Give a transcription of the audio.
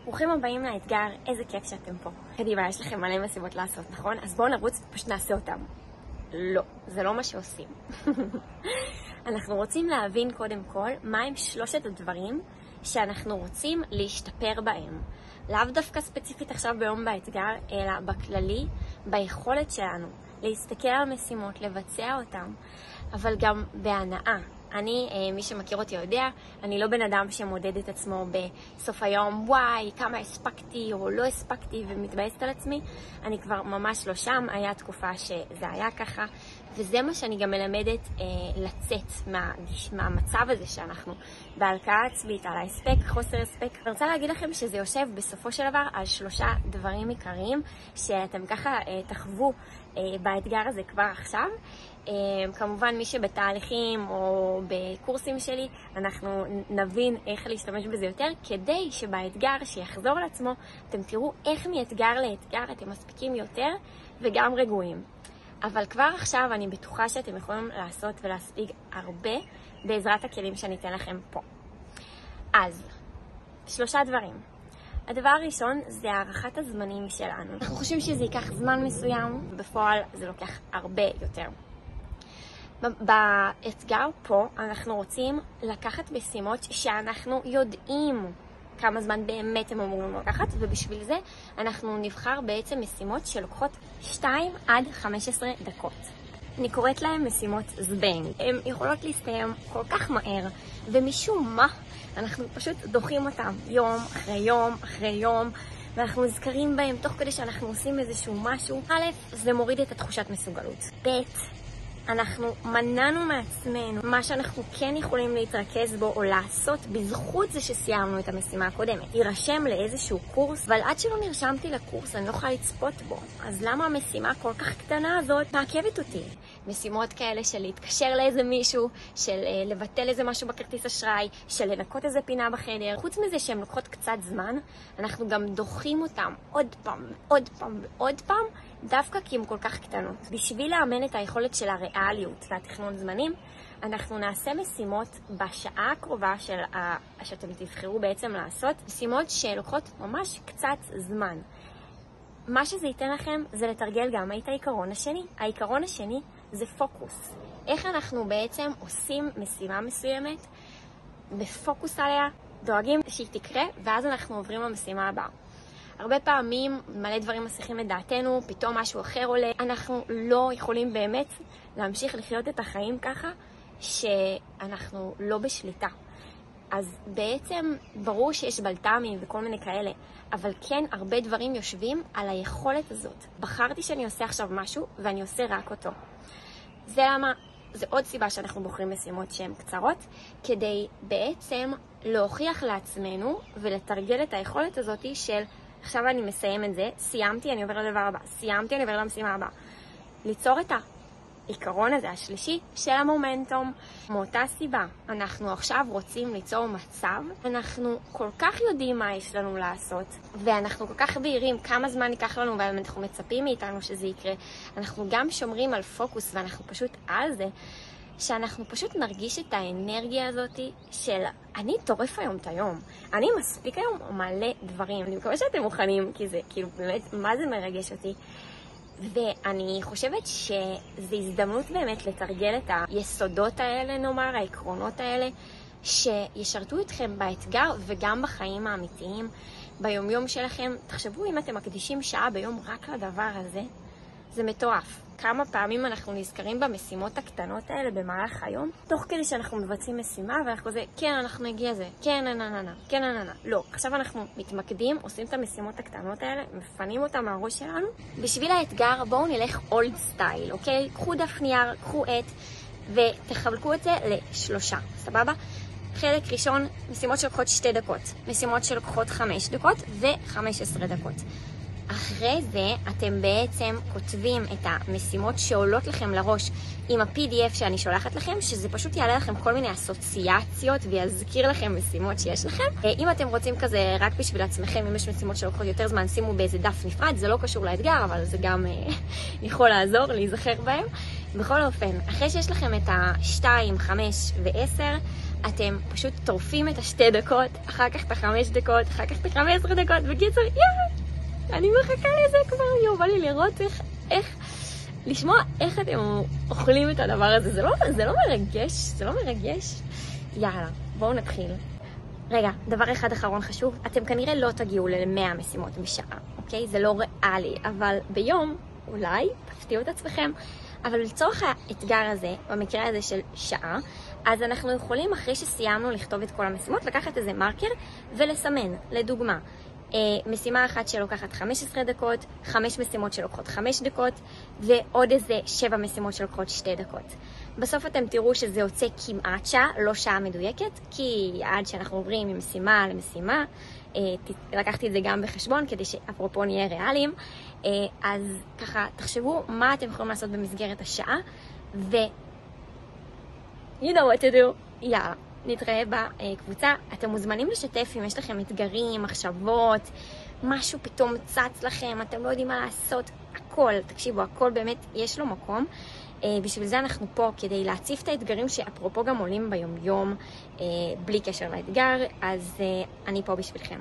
ברוכים הבאים לאתגר, איזה כיף שאתם פה. קדימה, יש לכם מלא משימות לעשות, נכון? אז בואו נרוץ ופשוט נעשה אותם. לא, זה לא מה שעושים. אנחנו רוצים להבין קודם כל מהם 3 הדברים שאנחנו רוצים להשתפר בהם. לאו דווקא ספציפית עכשיו ביום באתגר, אלא בכללי, ביכולת שלנו להסתכל על משימות, לבצע אותם, אבל גם בהנאה. מי שמכיר אותי יודע, אני לא בן אדם שמודד את עצמו בסוף היום, וואי, כמה הספקתי או לא הספקתי ומתבאסת על עצמי. אני כבר ממש לא שם, היה תקופה שזה היה ככה, וזה מה שאני גם מלמדת לצאת מהמצב הזה שאנחנו בהלקאה עצמית, על ההספק, חוסר הספק. אני רוצה להגיד לכם שזה יושב בסופו של דבר על 3 דברים עיקריים שאתם ככה תחוו באתגר הזה כבר עכשיו. כמובן מי שבתהליכים או בקורסים שלי אנחנו נבין איך להשתמש בזה יותר, כדי שבאתגר שיחזור לעצמו אתם תראו איך מאתגר לאתגר אתם מספיקים יותר וגם רגועים. אבל כבר עכשיו אני בטוחה שאתם יכולים לעשות ולהספיק הרבה בעזרת הכלים שאני אתן לכם פה. אז 3 דברים. הדבר הראשון זה הערכת הזמנים שלנו. אנחנו חושבים שזה ייקח זמן מסוים, בפועל זה לוקח הרבה יותר. באתגר פה אנחנו רוצים לקחת משימות שאנחנו יודעים כמה זמן באמת הם אמורים לקחת, ובשביל זה אנחנו נבחר בעצם משימות שלוקחות 2 עד 15 דקות. אני קוראת להם משימות זבנג. הן יכולות להסתיים כל כך מהר, ומשום מה אנחנו פשוט דוחים אותם יום אחרי יום אחרי יום, ואנחנו נזכרים בהם תוך כדי שאנחנו עושים איזשהו משהו. א', זה מוריד את התחושת מסוגלות. ב', אנחנו מנענו מעצמנו מה שאנחנו כן יכולים להתרכז בו או לעשות בזכות זה שסיימנו את המשימה הקודמת. יירשם לאיזשהו קורס, אבל עד שלא נרשמתי לקורס אני לא יכולה לצפות בו. אז למה המשימה כל כך קטנה הזאת מעכבת אותי? משימות כאלה של להתקשר לאיזה מישהו, של לבטל איזה משהו בכרטיס אשראי, של לנקות איזה פינה בחדר. חוץ מזה שהן לוקחות קצת זמן, אנחנו גם דוחים אותם עוד פעם, עוד פעם ועוד פעם, דווקא כי הן כל כך קטנות. בשביל לאמן את היכולת של הריאליות והתכנון זמנים, אנחנו נעשה משימות בשעה הקרובה שאתם תבחרו בעצם לעשות, משימות שלוקחות ממש קצת זמן. מה שזה ייתן לכם זה לתרגל גם את העיקרון השני. העיקרון השני זה פוקוס. איך אנחנו בעצם עושים משימה מסוימת, בפוקוס עליה, דואגים שהיא תקרה, ואז אנחנו עוברים למשימה הבאה. הרבה פעמים מלא דברים מסיחים את דעתנו, פתאום משהו אחר עולה. אנחנו לא יכולים באמת להמשיך לחיות את החיים ככה שאנחנו לא בשליטה. אז בעצם ברור שיש בלת"מים וכל מיני כאלה, אבל כן הרבה דברים יושבים על היכולת הזאת. בחרתי שאני עושה עכשיו משהו ואני עושה רק אותו. זה למה, זה עוד סיבה שאנחנו בוחרים משימות שהן קצרות, כדי בעצם להוכיח לעצמנו ולתרגל את היכולת הזאת של עכשיו אני מסיים את זה, סיימתי, אני עובר לדבר הבא, סיימתי, אני עובר למשימה הבאה. ליצור את העיקרון הזה, השלישי, של המומנטום. מאותה סיבה, אנחנו עכשיו רוצים ליצור מצב, אנחנו כל כך יודעים מה יש לנו לעשות, ואנחנו כל כך בהירים כמה זמן ייקח לנו, ואנחנו מצפים מאיתנו שזה יקרה. אנחנו גם שומרים על פוקוס, ואנחנו פשוט על זה, שאנחנו פשוט נרגיש את האנרגיה הזאת של אני טורף היום את היום. אני מספיק היום מלא דברים. אני מקווה שאתם מוכנים, כי זה כאילו באמת, מה זה מרגש אותי. ואני חושבת שזו הזדמנות באמת לתרגל את היסודות האלה, נאמר, העקרונות האלה, שישרתו אתכם באתגר וגם בחיים האמיתיים, ביומיום שלכם. תחשבו אם אתם מקדישים שעה ביום רק לדבר הזה, זה מטורף. כמה פעמים אנחנו נזכרים במשימות הקטנות האלה במהלך היום, תוך כדי שאנחנו מבצעים משימה ואנחנו כזה, כן, אנחנו נגיע לזה, כן, נננה, כן, נננה. לא, עכשיו אנחנו מתמקדים, עושים את המשימות הקטנות האלה, מפנים אותם מהראש שלנו. בשביל האתגר, בואו נלך אולד סטייל, אוקיי? קחו דף נייר, קחו עט, ותחלקו את זה ל3, סבבה? חלק ראשון, משימות שלוקחות 2 דקות, משימות שלוקחות 5 דקות ו-15 דקות. אחרי זה אתם בעצם כותבים את המשימות שעולות לכם לראש עם ה-PDF שאני שולחת לכם, שזה פשוט יעלה לכם כל מיני אסוציאציות ויזכיר לכם משימות שיש לכם. אם אתם רוצים כזה רק בשביל עצמכם, אם יש משימות שלוקחות יותר זמן, שימו באיזה דף נפרד, זה לא קשור לאתגר, אבל זה גם יכול לעזור להיזכר בהם. בכל אופן, אחרי שיש לכם את ה-2, 5 ו-10, אתם פשוט טורפים את ה2 דקות, אחר כך את ה5 דקות, אחר כך את ה15 דקות, בקיצור, אני מחכה לזה כבר, בא לי לראות לשמוע איך אתם אוכלים את הדבר הזה. זה לא מרגש? זה לא מרגש? יאללה, בואו נתחיל. רגע, דבר אחד אחרון חשוב, אתם כנראה לא תגיעו ל100 משימות בשעה, אוקיי? זה לא ריאלי, אבל ביום אולי תפתיעו את עצמכם. אבל לצורך האתגר הזה, במקרה הזה של שעה, אז אנחנו יכולים אחרי שסיימנו לכתוב את כל המשימות, לקחת איזה מרקר ולסמן. לדוגמה, משימה אחת שלוקחת 15 דקות, 5 משימות שלוקחות 5 דקות, ועוד איזה 7 משימות שלוקחות 2 דקות. בסוף אתם תראו שזה יוצא כמעט שעה, לא שעה מדויקת, כי עד שאנחנו עוברים ממשימה למשימה, לקחתי את זה גם בחשבון, כדי שאפרופו נהיה ריאליים, אז ככה תחשבו מה אתם יכולים לעשות במסגרת השעה, you know what to do. יאללה, נתראה בקבוצה. אתם מוזמנים לשתף אם יש לכם אתגרים, מחשבות, משהו פתאום צץ לכם, אתם לא יודעים מה לעשות, הכל, תקשיבו, הכל באמת יש לו מקום. בשביל זה אנחנו פה, כדי להציף את האתגרים שאפרופו גם עולים ביום יום, בלי קשר לאתגר, אז אני פה בשבילכם.